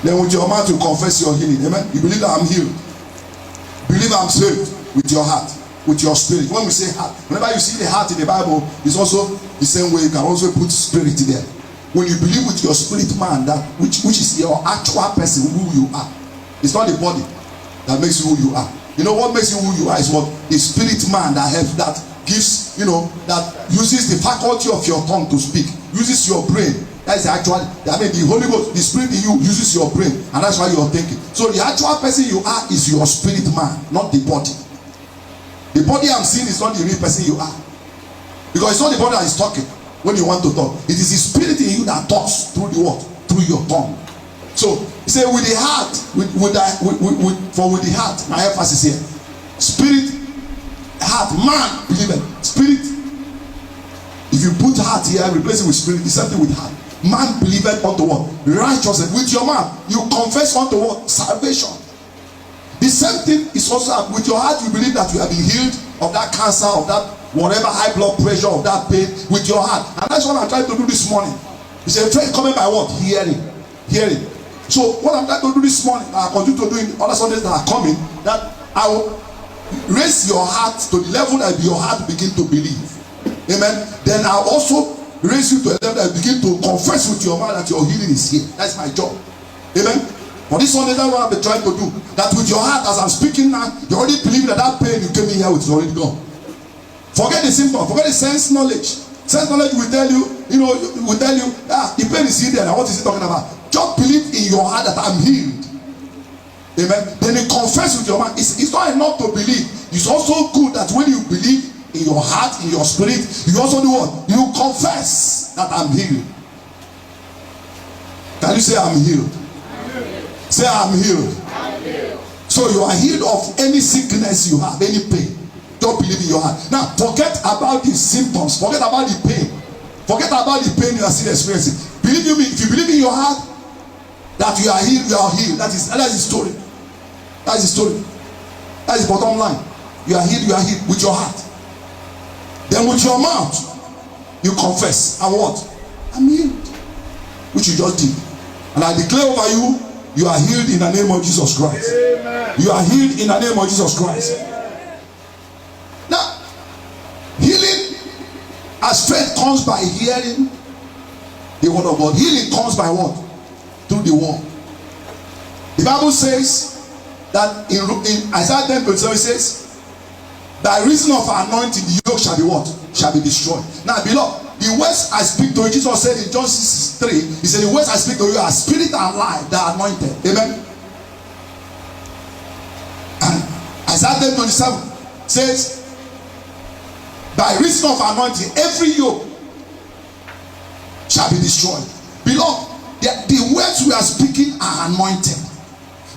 Then with your mouth you confess your healing. Amen. You believe that I'm healed. Believe I'm saved with your heart, with your spirit. When we say heart, whenever you see the heart in the Bible, it's also the same way you can also put spirit there. When you believe with your spirit man, that which is your actual person, who you are. It's not the body that makes you who you are. You know what makes you who you are is what? The spirit man that helps, that gives, that uses the faculty of your tongue to speak, uses your brain. That is actually, the Holy Ghost, the spirit in you uses your brain, and that's why you're thinking. So the actual person you are is your spirit man, not the body. The body I'm seeing is not the real person you are, because it's not the body that is talking when you want to talk. It is the spirit in you that talks through the what? Through your tongue. So he said, with the heart, with the heart, my emphasis here, spirit, heart, man, believe it, spirit. If you put heart here, replace it with spirit, the same thing with heart. Man believeth unto what? Righteousness. With your mouth, you confess unto what? Salvation. The same thing is also with your heart. You believe that you have been healed of that cancer, of that whatever high blood pressure, of that pain. With your heart, and that's what I'm trying to do this morning. He said, faith coming by what? Hearing. So what I'm trying to do this morning, I continue to do in other Sundays that are coming, that I will raise your heart to the level that your heart begin to believe. Amen. Then I'll also raise you to a level that begin to confess with your mouth that your healing is here. That's my job. Amen. For this Sunday, that's what I've been trying to do. That with your heart, as I'm speaking now, you already believe that pain you came in here with is already gone. Forget the symptom, forget the sense knowledge. Sense knowledge will tell you, the pain is here and what is he talking about? Just believe in your heart that I'm healed. Amen. Then you confess with your mouth. It's not enough to believe. It's also good that when you believe in your heart, in your spirit, you also do what? You confess that I'm healed. Can you say I'm healed? Say I'm healed. So you are healed of any sickness you have, any pain. Don't believe in your heart. Now forget about the symptoms, forget about the pain, forget about the pain you are still experiencing. Believe you me, if you believe in your heart that you are healed, you are healed. That's the story. That's the story. That's the bottom line. You are healed with your heart. Then with your mouth, you confess. And what? I'm healed. Which you just did. And I declare over you, you are healed in the name of Jesus Christ. Amen. You are healed in the name of Jesus Christ. Amen. Now, healing as faith comes by hearing the word of God. Healing comes by what? Through the word. The Bible says that in Isaiah 10:27 says, by reason of anointing, the yoke shall be what? Shall be destroyed. Now, beloved, the words I speak to you, Jesus said in John 6:3, he said, the words I speak to you are spirit and life, they are anointed. Amen. And Isaiah 10:27 says, by reason of anointing, every yoke shall be destroyed. Beloved, the words we are speaking are anointed.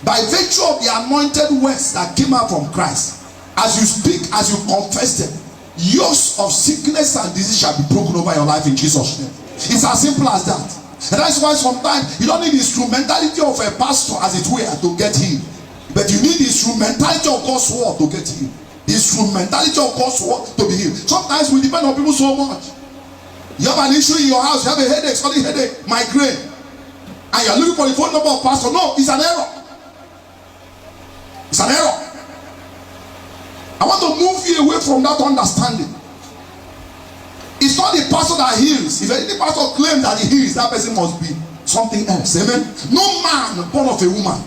By virtue of the anointed words that came out from Christ, as you speak, as you confess them, yokes of sickness and disease shall be broken over your life in Jesus' name. It's as simple as that. And that's why sometimes you don't need the instrumentality of a pastor, as it were, to get healed. But you need the instrumentality of God's word to get healed. The instrumentality of God's word to be healed. Sometimes we depend on people so much. You have an issue in your house, you have a headache, sudden headache, migraine, and you're looking for the phone number of pastor. No, it's an error. It's an error. I want to move you away from that understanding. It's not the pastor that heals. If any pastor claims that he heals, that person must be something else. Amen. No man born of a woman,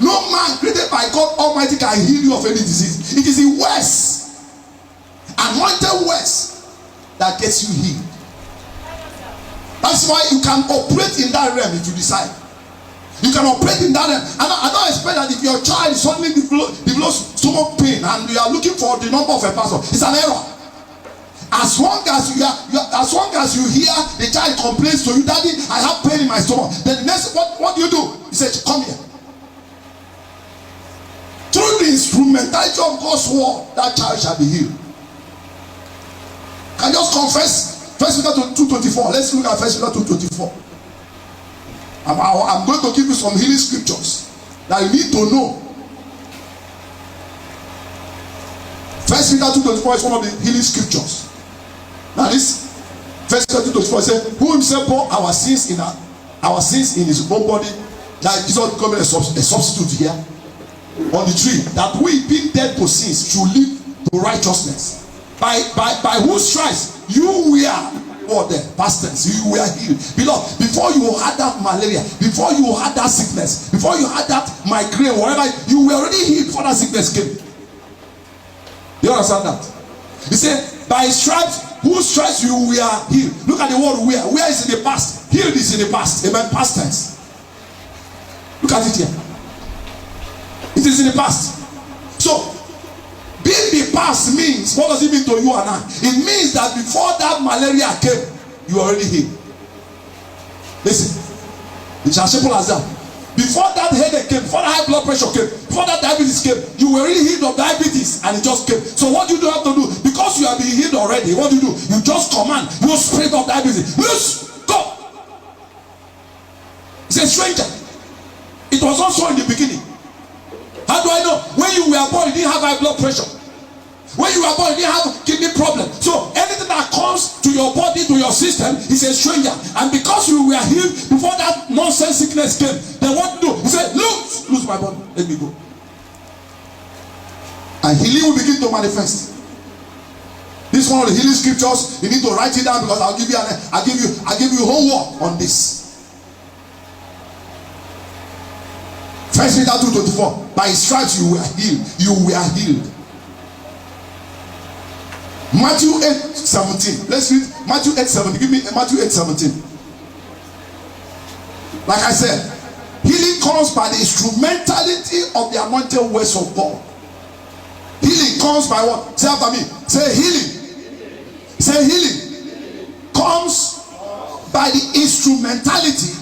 no man created by God Almighty can heal you of any disease. It is the words, anointed words, that gets you healed. That's why you can operate in that realm if you decide. You can operate in that realm. And I don't expect that if your child suddenly develops stomach pain and you are looking for the number of a pastor, it's an error. As long as you hear the child complains to you, Daddy, I have pain in my stomach. Then the next, what do? He says, come here. Through the instrumentality of God's word, that child shall be healed. Can just confess 1 Peter 2:24. Let's look at 1 Peter 2:24. I'm going to give you some healing scriptures that you need to know. 1 Peter 2:24 is one of the healing scriptures. Now this 1 Peter 2:24 says, who himself bore our sins in his own body That Jesus becoming a substitute here on the tree, that we being dead to sins should live to righteousness. By whose stripes you were what the past tense, you were healed. Beloved, before you had that malaria, before you had that sickness, before you had that migraine, whatever, you were already healed before that sickness came. You understand that? He said, by stripes, whose stripes you were healed. Look at the word where. Where is in the past? Healed is in the past. Amen. Past tense. Look at it here. It is in the past. So, being the past means, what does it mean to you and I? It means that before that malaria came, you were already healed. Listen, it's as simple as that. Before that headache came, before that high blood pressure came, before that diabetes came, you were already healed of diabetes and it just came. So what you do have to do, because you have been healed already, what do? You just command, you spirit of diabetes, loose, go. It's a stranger. It was also in the beginning. How do I know? When you were born, you didn't have high blood pressure. When you were born, you didn't have kidney problem. So anything that comes to your body, to your system, is a stranger. And because you were healed before that nonsense sickness came, then what do? He said, lose my body. Let me go. And healing will begin to manifest. This is one of the healing scriptures. You need to write it down because I'll give you homework on this. 1 Peter 2:24. By his stripes you were healed. You were healed. Matthew 8:17. Let's read Matthew 8:17. Give me Matthew 8:17. Like I said, healing comes by the instrumentality of the anointed words of God. Healing comes by what? Say after me. Say healing. Say healing comes by the instrumentality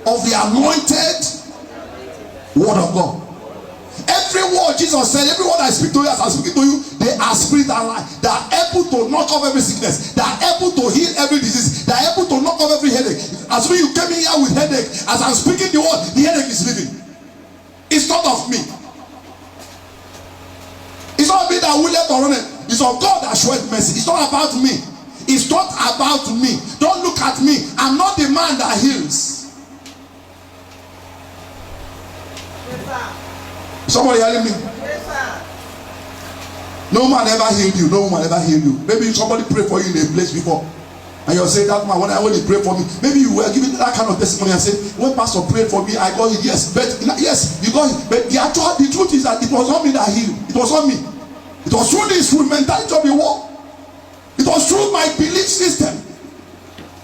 of the anointed word of God. Every word Jesus said, every word I speak to you as I speak to you, they are spirit and life. They are able to knock off every sickness. They are able to heal every disease. They are able to knock off every headache. As when you came in here with headache, as I'm speaking the word, the headache is leaving. It's not of me. It's not me that will let or run it. It's of God that showeth mercy. It's not about me. It's not about me. Don't look at me. I'm not the man that heals. Somebody hearing me? Yes, sir. No man ever healed you. No woman ever healed you. Maybe somebody prayed for you in a place before, and you're saying that man, when he prayed for me, maybe you were giving that kind of testimony and say, when pastor prayed for me, I got it. Yes, but yes, you got it. But the truth is that it was not me that healed. It was not me. It was through the instrumentality of the word. It was through my belief system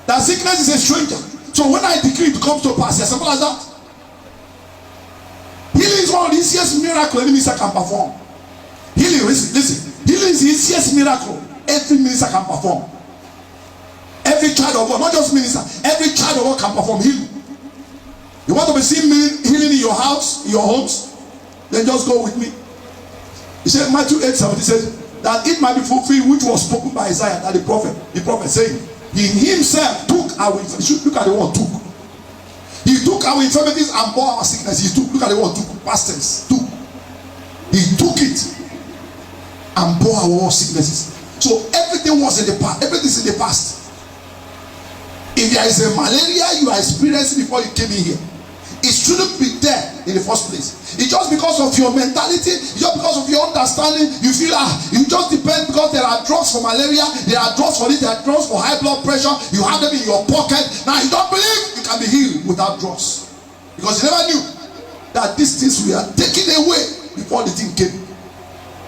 that sickness is a stranger. So when I decree it comes to pass, as simple as that. Healing is one of the easiest miracles any minister can perform. Healing, listen. Healing is the easiest miracle every minister can perform. Every child of God, not just minister, every child of God can perform healing. You want to be seeing healing in your house, in your homes? Then just go with me. He said, Matthew 8:17 says, that it might be fulfilled which was spoken by Isaiah, that the prophet saying, he himself took away. Look at the word took. He took our infirmities and bore our sickness. He took, look at the word took, past tense, took. He took it and bore our sicknesses. So everything was in the past. Everything is in the past. If there is a malaria you are experiencing before you came in here, it shouldn't be there in the first place. It's just because of your mentality, it's just because of your understanding. You feel you just depend because there are drugs for malaria, there are drugs for this, there are drugs for high blood pressure. You have them in your pocket. Now you don't believe you can be healed without drugs because you never knew that these things were taken away before the thing came.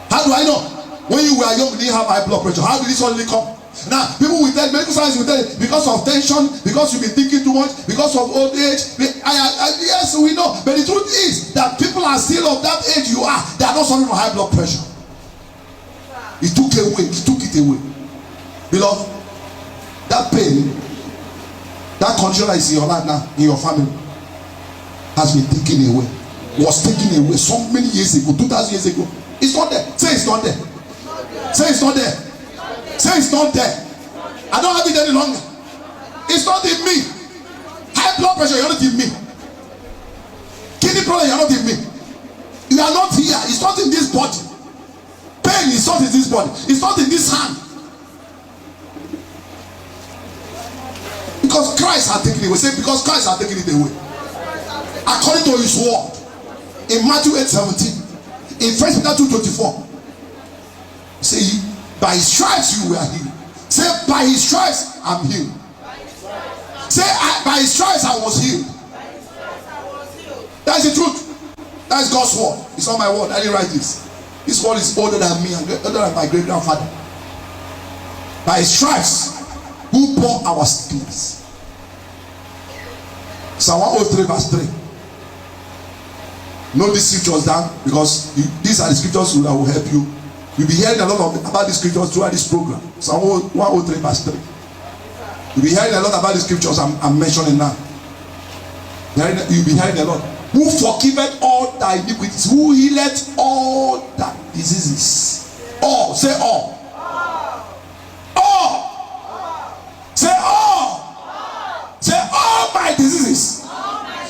How do I know? When you were young, you didn't have high blood pressure. How did this suddenly come? Now, people will tell, medical science will tell you, because of tension, because you've been thinking too much, because of old age. Yes, we know. But the truth is that people are still of that age you are. They are not suffering from high blood pressure. He took it away. Beloved, that pain, that condition that is in your life now, in your family, has been taken away. Was taken away so many years ago, 2,000 years ago. It's not there. Say it's not there. Say it's not there. Say it's not there. I don't have it any longer. It's not in me. High blood pressure, you're not in me. Kidney problem, you're not in me. You are not here. It's not in this body. Pain is not in this body. It's not in this hand. Because Christ has taken it away. Say, because Christ has taken it away. according to his word. In Matthew 8:17, in 1 Peter 2:24, say, by his stripes you were healed. Say, by his stripes I'm healed. Say, by his stripes I was healed. That's the truth. That's God's word. It's not my word. I didn't write this. This word is older than me and older than my great grandfather. By his stripes, who bore our sickness. Psalm 103 verse 3. Note these scriptures down, because these are the scriptures that will help you. You'll be hearing a lot about these scriptures throughout this program. Psalm 103 verse 3. You'll be hearing a lot about the scriptures I'm mentioning now. You'll be hearing a lot. Who forgiveth all thy iniquities, who healeth all thy diseases. All. Say all. All. Say all. Say all my diseases.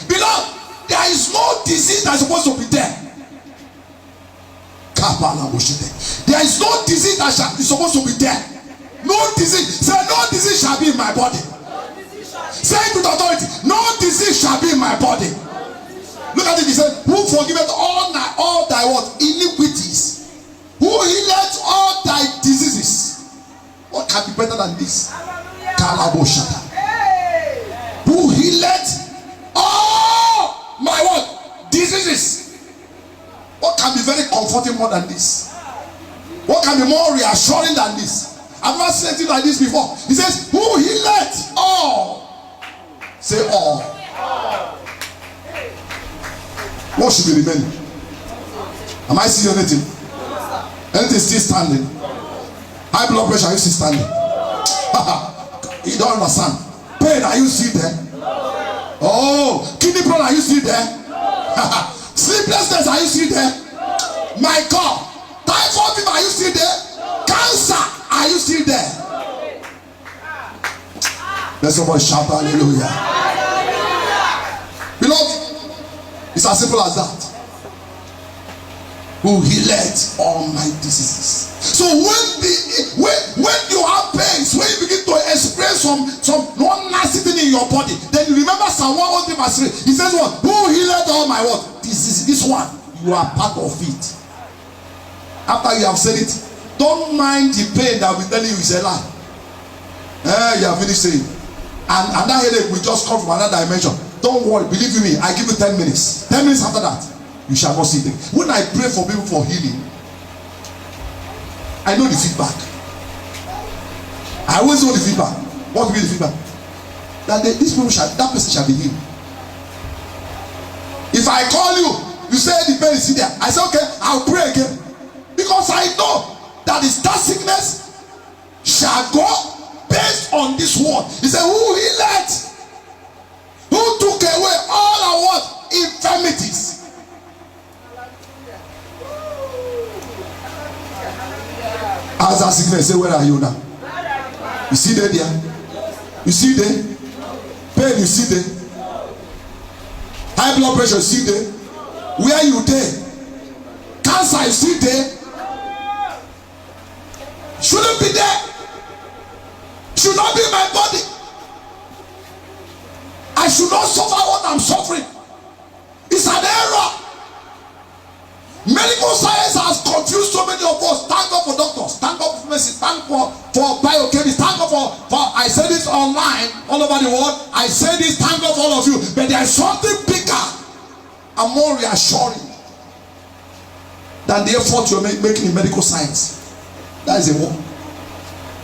Beloved, there is no disease that is supposed to be there. There is no disease that is supposed to be there. No disease. Say no disease shall be in my body. Say it with authority. No disease shall be in my body. Look at it. He said, who forgiveth all thy what? Iniquities. Who healeth all thy diseases. What can be better than this? Who healeth all my what? Diseases. What can be very comforting more than this? What can be more reassuring than this? I've never seen anything like this before. He says, who healeth all? Say all. What should be remaining? Am I seeing anything? Anything still standing? High blood pressure, are you still standing? You don't understand. Pain, are you still there? Oh, kidney problem, are you still there? Sleeplessness, are you still there? My God, typhoid fever, are you still there? Cancer, are you still there? Let somebody shout hallelujah. Beloved, it's as simple as that. Who healeth all my diseases. So when you have pains, when you begin to experience some nasty thing in your body, then you remember Psalm 103 verse 3. He says what? Who healeth all my what? Disease. This one, you are part of it. After you have said it, don't mind the pain that will tell you is a lie. You have finished saying. And that headache will just come from another dimension. Don't worry, believe me, I give you 10 minutes. 10 minutes after that, you shall not see it. When I pray for people for healing, I know the feedback. I always know the feedback. What will be the feedback? That that person shall be healed. If I call you, you say the pain is there. I say okay, I'll pray again. Because I know that that sickness shall go based on this word. He said, who healeth? Who took away all our what? Infirmities. As that sickness, say, where are you now? You see there? You see there? Pain, you see there? High blood pressure, you see there? Where you there? Cancer, you see there? Shouldn't be there. Should not be in my body. I should not suffer what I'm suffering. It's an error. Medical science has confused so many of us. Thank God for doctors. Thank God for medicine. Thank God for biochemists. Thank God for I say this online all over the world. I say this. Thank God for all of you. But there is something bigger and more reassuring than the effort you're making in medical science. That is a word.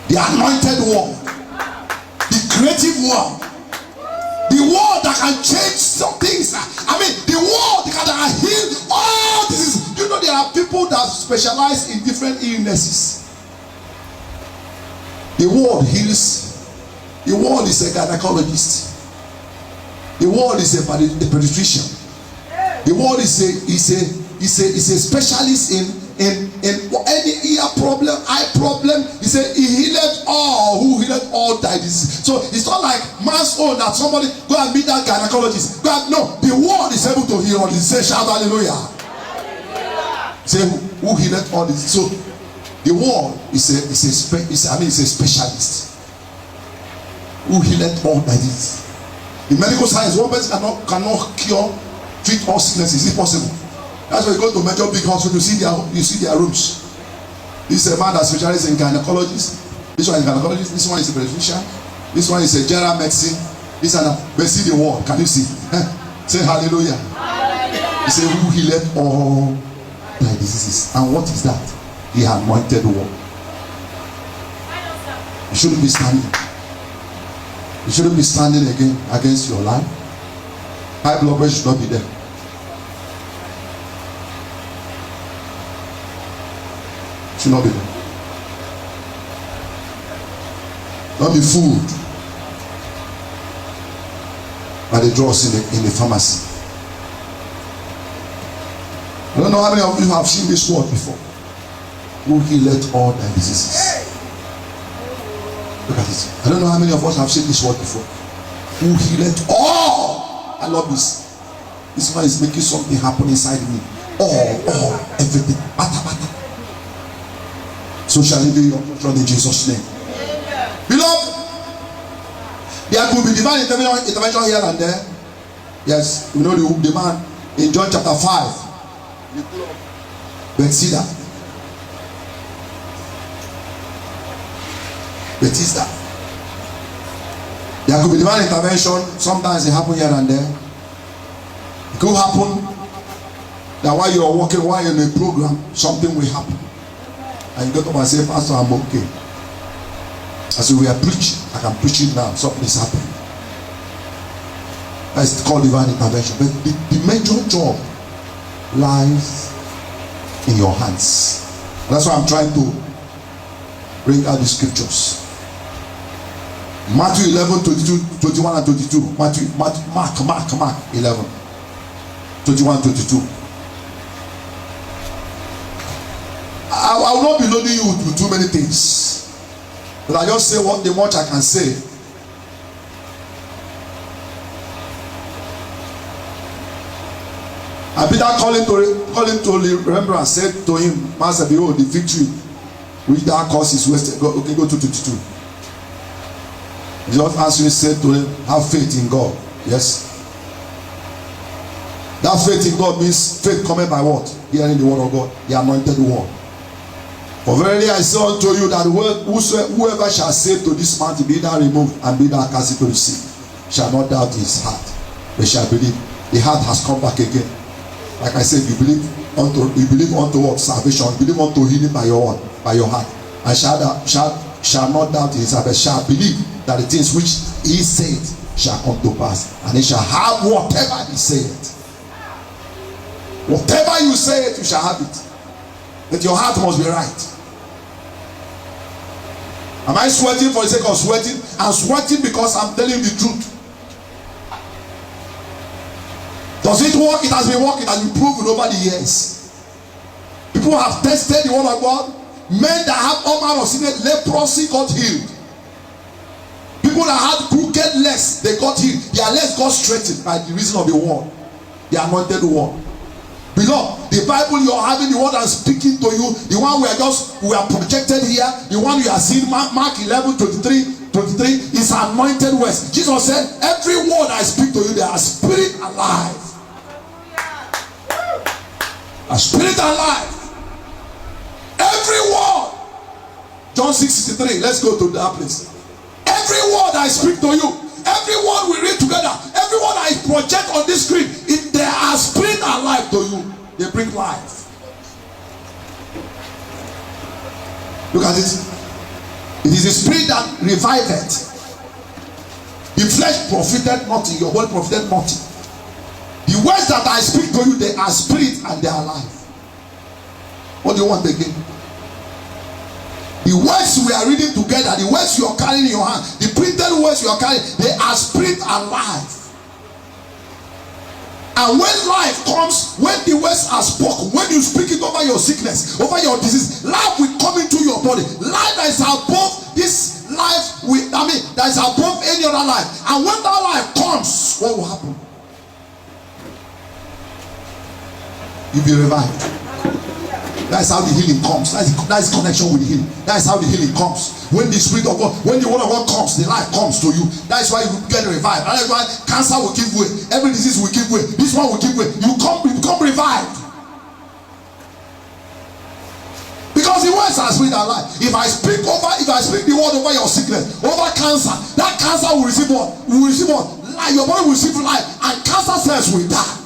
The anointed word. The creative word. The word that can change some things. I mean, the word that can heal all diseases. You know, there are people that specialize in different illnesses. The word heals. The word is a gynecologist. The word is a pediatrician. The word is a specialist in any ear problem, eye problem. He said he healed all, who healed all thy disease. So it's not like man's own that somebody go and meet that gynecologist. No, the word is able to heal all this. Say shout hallelujah. Say who healed all this. So the word is a specialist who healed all thy disease. In medical science, one person cannot cure treat all sicknesses. Is it possible? That's why you go to major big hospital, you see their rooms. This is a man that specializes in gynecologist. This one is gynecologist. This one is a pediatrician. This one is a general medicine. This and that. But see the wall. Can you see? Say hallelujah. He said, who healed all thy diseases. And what is that? The anointed one. You shouldn't be standing. You shouldn't be standing again against your life. High blood pressure should not be there. Should not be there. Not be fooled by the drugs in the pharmacy. I don't know how many of you have seen this word before. Who healeth all thy diseases. Look at it. I don't know how many of us have seen this word before. Who healeth all. I love this. This one is making something happen inside me. All, everything. Bata, bata. So shall it be your portion in Jesus' name. Beloved, there could be divine intervention here and there. Yes, you know the man in John chapter 5. Bethesda. There could be divine intervention. Sometimes it happens here and there. It could happen that while you are walking, while you're in a program, something will happen. And you get up and say, Pastor, I'm okay. As we are preaching, I can preach it now. Something is happening. That's called divine intervention. But the major job lies in your hands. That's why I'm trying to bring out the scriptures. Matthew 11, 22, 21 and 22. Mark 11, 21, 22. I will not be loading you with too many things, but I just say what the much I can say. And Peter calling to remembrance said to him, Master, behold, the victory which thou caused is wasted. Go to 22. Jesus answering said to him, have faith in God. Yes. That faith in God means faith coming by what? Hearing the word of God, the anointed word. For verily I say unto you that whoever shall say to this mountain, be thou removed and be thou cast into the sea, shall not doubt in his heart, but shall believe. The heart has come back again. Like I said, you believe unto what? Salvation. You believe unto healing by your heart, and shall not doubt in his heart, but shall believe that the things which he said shall come to pass, and he shall have whatever he said. Whatever you say, you shall have it. But your heart must be right. Am I sweating for the sake of sweating? I'm sweating because I'm telling you the truth. Does it work? It has been working. It has been proven over the years. People have tested the word of God. Men that have all manner of sickness, leprosy got healed. People that had crooked legs, they got healed. Their legs got straightened by the reason of the word, the anointed word. Beloved, the Bible you're having, the word I'm speaking to you, the one we are projected here, the one you are seeing, Mark 11, 23 is anointed words. Jesus said, every word I speak to you, they are spirit and life. A spirit and life. Every word. John 6:63. Let's go to that place. Every word I speak to you, every word we read together, every word I project on this screen, they are spirit and life to you. They bring life. Look at it. It is the spirit that reviveth. The flesh profited nothing, your body profited nothing. The words that I speak to you, they are spirit and they are life. What do you want again? The words we are reading together, the words you are carrying in your hand, the printed words you are carrying, they are spirit and life. And when life comes, when the words are spoken, when you speak it over your sickness, over your disease, life will come into your body. Life that is above this life, that is above any other life. And when that life comes, what will happen? You'll be revived. That is how the healing comes. That is connection with the healing. That is how the healing comes. When the Spirit of God, when the Word of God comes, the life comes to you. That is why you get revived. That is why cancer will give way. Every disease will give way. This one will give way. You become revived. Because the words are spirit and life. If I speak the word over your sickness, over cancer, that cancer will receive what? Will receive what? Life. Your body will receive life, and cancer cells will die.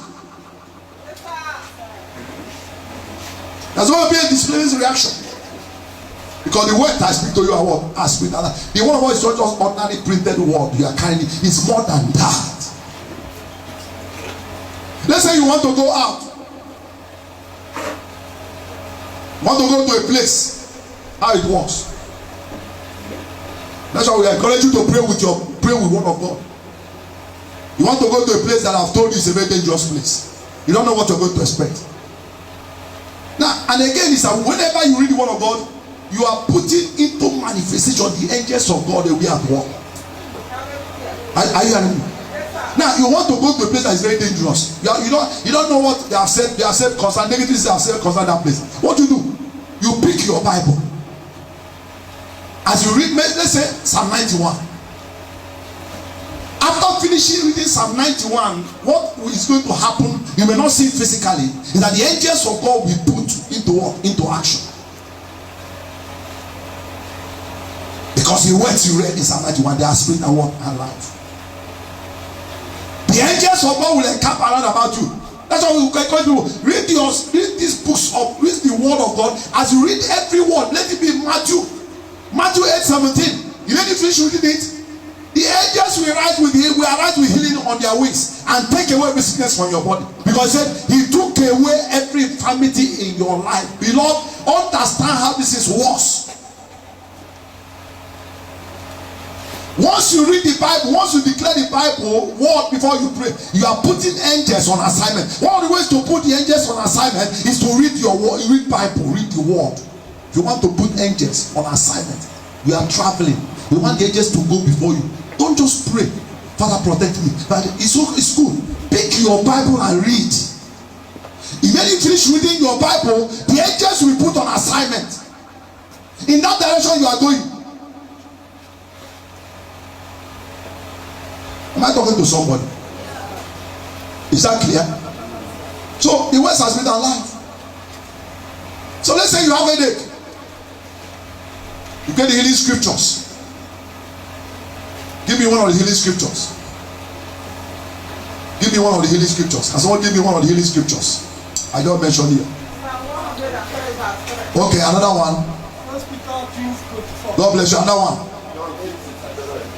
There's going to be a displaced reaction. Because the word I speak to you are what? I speak that. The word of God is not just ordinary printed word you are carrying. It's more than that. Let's say you want to go out. You want to go to a place. How it works. That's why we encourage you to pray with word of God. You want to go to a place that I've told you is a very dangerous place. You don't know what you're going to expect. Now, and again, it's that whenever you read the word of God, you are putting into manifestation the angels of God that we are at work. Are you hearing me? Now, you want to go to a place that is very dangerous. You don't know what they have said. They have said concerning negative things. They have said concerning that place. What you do? You pick your Bible. As you read, let's say Psalm 91. After finishing reading Psalm 91, what is going to happen, you may not see it physically, is that the angels of God will put into action. Because the words you read in Psalm 91, they are spirit and word and life. The angels of God will encamp around about you. That's why we encourage you. Read these books read the word of God. As you read every word, let it be Matthew 8:17. You let it finish reading it. The angels will arise with healing on their wings and take away every sickness from your body. Because he took away every infirmity in your life. Beloved, understand how this is works. Once you read the Bible, once you declare the Bible word before you pray, you are putting angels on assignment. One of the ways to put the angels on assignment is to read your word. You read Bible, read the word. If you want to put angels on assignment, you are traveling. You want the angels to go before you. Don't just pray, Father protect me. But it's good. Pick your Bible and read. Immediately finish reading your Bible, the angels will put on assignment. In that direction you are going. Am I talking to somebody? Is that clear? So the words has been alive. So let's say you have a headache. You get the healing scriptures. Give me one of the healing scriptures. Give me one of the healing scriptures. Can someone give me one of the healing scriptures? I don't mention here. Okay, another one. God bless you. Another one.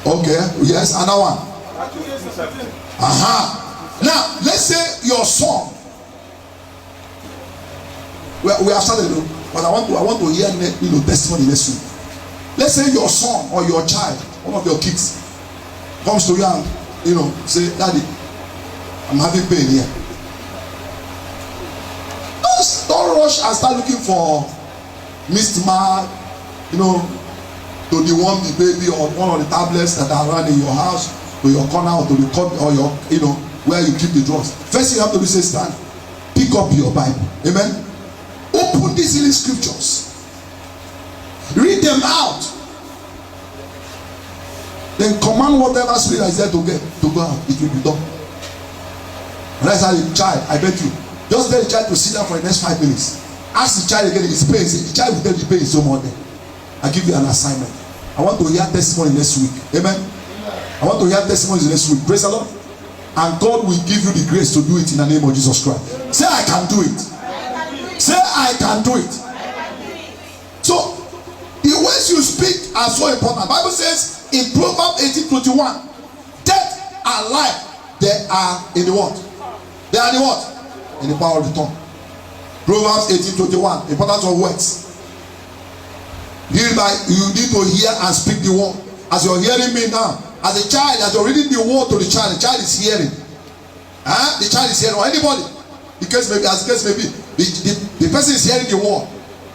Okay, yes, another one. Now, let's say your son. We have started, but I want to hear testimony next week. Let's say your son or your child, one of your kids, comes to you and say, Daddy, I'm having pain here. Don't rush and start looking for Mistmag, to deworm the baby or one of the tablets that are around in your house, to your corner or to the corner or your where you keep the drugs. First thing you have to do is stand, pick up your Bible. Amen. Open these healing scriptures. Read them out. Then command whatever spirit is there to go out. It will be done. And that's how the child, I bet you, just tell the child to sit down for the next 5 minutes. Ask the child again if it's pain. The child will tell you the pain is so much there. I give you an assignment. I want to hear testimony next week. Amen. I want to hear testimonies next week. Praise the Lord. And God will give you the grace to do it in the name of Jesus Christ. Say, I can do it. Say, I can do it. So, the ways you speak are so important. The Bible says in Proverbs 18:21, death and life, they are in the what? They are in the what? In the power of the tongue. Proverbs 18:21, importance of words. Hereby you need to hear and speak the word. As you're hearing me now, as a child, as you're reading the word to the child is hearing. The child is hearing, or anybody. The case may be, as the case may be, the person is hearing the word.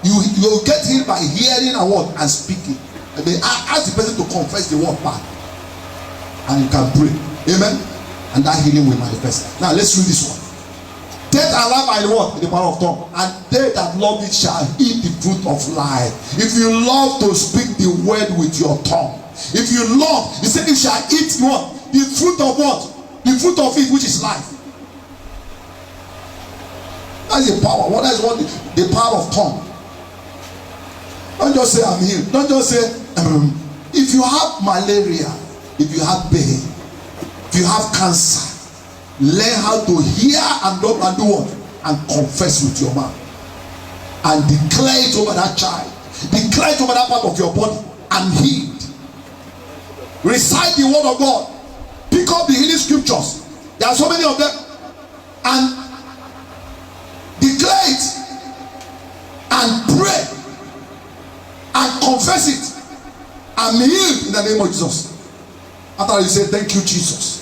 You will get healed by hearing a word and speaking. And then ask the person to confess the word back. And you can pray. Amen. And that healing will manifest. Now let's read this one. Death and life are in what? In the power of tongue. And they that love it shall eat the fruit of life. If you love to speak the word with your tongue, if you love, he said you shall eat what? The fruit of what? The fruit of it, which is life. That's the power. What is what? The power of tongue. Don't just say I'm healed. Don't just say if you have malaria, if you have pain, if you have cancer, learn how to hear and do what? And confess with your mouth. And declare it over that child. Declare it over that part of your body and healed. Recite the word of God. Pick up the healing scriptures. There are so many of them. And declare it. And pray. And confess it. And healed in the name of Jesus. After you say, thank you, Jesus.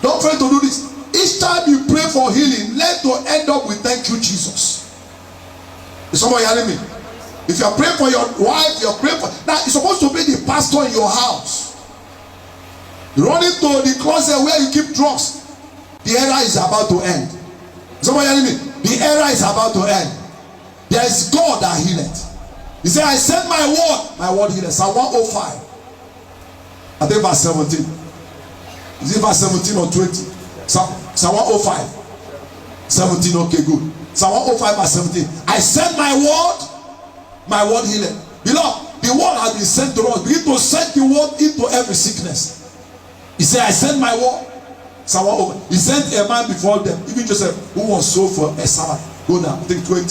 Don't try to do this. Each time you pray for healing, let to end up with thank you, Jesus. Is somebody hearing me? If you are praying for your wife, you are praying for. Now, it's supposed to be the pastor in your house. Running to the closet where you keep drugs. The era is about to end. Is somebody hearing me? The era is about to end. There is God that healeth. He said, I send my word healeth. Psalm 105. I think verse 17. Is it verse 17 or 20? Psalm 105. 17, okay, good. Psalm 105 verse 17. I send my word healeth. Beloved, the word has been sent to us. Begin to send the word into every sickness. He said, I send my word. Psalm 105. He sent a man before them, even Joseph, who was sold for a servant. Go down, I think 20.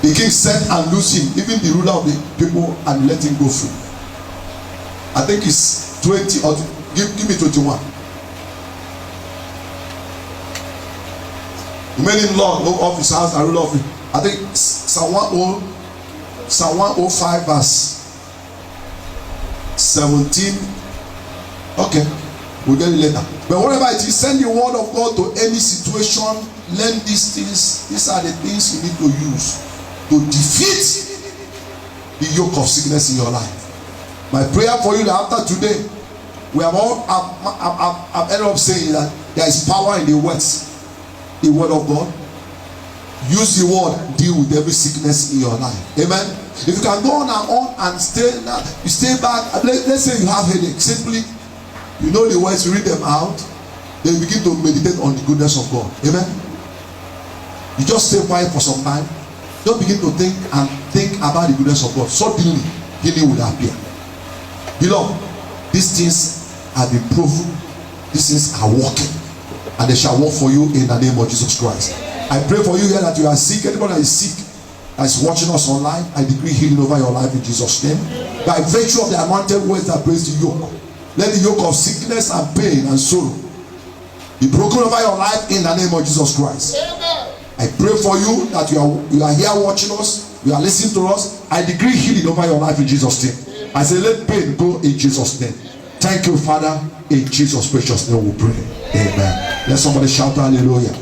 The king sent and loosed him, even the ruler of the people, and let him go free. I think it's 20 or give me 21. He made him Lord of his house and ruler of it. I think Psalm 105 verse 17. Okay, we'll get it later. But whatever it is, send the word of God to any situation. Learn these things. These are the things you need to use to defeat the yoke of sickness in your life. My prayer for you that after today, we have all I've ended up saying that there is power in the words, the word of God. Use the word, deal with every sickness in your life. Amen. If you can go on and stay back. Let's say you have headache. Simply, you know the words, read them out. Then you begin to meditate on the goodness of God. Amen. You just stay quiet for some time. Just begin to think about the goodness of God. Suddenly, healing will appear. Beloved, these things have been proven. These things are working, and they shall work for you in the name of Jesus Christ. I pray for you here that you are sick. Anybody that is sick, that is watching us online, I decree healing over your life in Jesus' name. By virtue of the anointed words that breaks the yoke, let the yoke of sickness and pain and sorrow be broken over your life in the name of Jesus Christ. Amen. I pray for you that you are here watching us, you are listening to us. I decree healing over your life in Jesus' name. I say, let pain go in Jesus' name. Thank you, Father. In Jesus' precious name we pray. Amen. Let somebody shout hallelujah.